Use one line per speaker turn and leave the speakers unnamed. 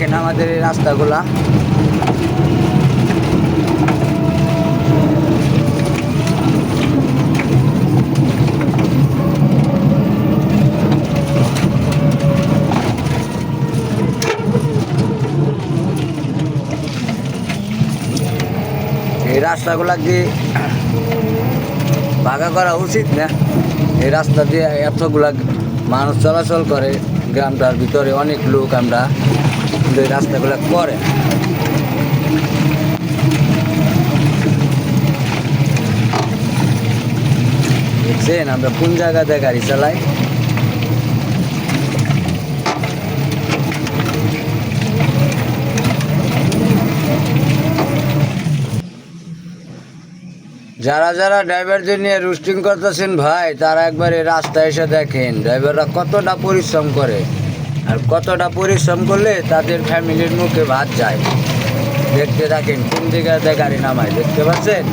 দেখেন আমাদের এই রাস্তাগুলা। এই রাস্তাগুলা কি ভাগা করা উচিত না? এই রাস্তা দিয়ে এতগুলা মানুষ চলাচল করে, গ্রামটার ভিতরে অনেক লোক, আমরা কিন্তু এই রাস্তাগুলো করে না। দেখছেন আমরা কোন জায়গাতে গাড়ি চালাই। যারা যারা ড্রাইভারদের নিয়ে রুস্টিং করতেছেন ভাই, তারা একবার এই রাস্তায় এসে দেখেন ড্রাইভাররা কতটা পরিশ্রম করে, আর কতটা পরিশ্রম করলে তাদের ফ্যামিলির মুখে ভাত যায়। দেখতে থাকেন কোন দিকে গাড়ি নামায়, দেখতে পাচ্ছেন।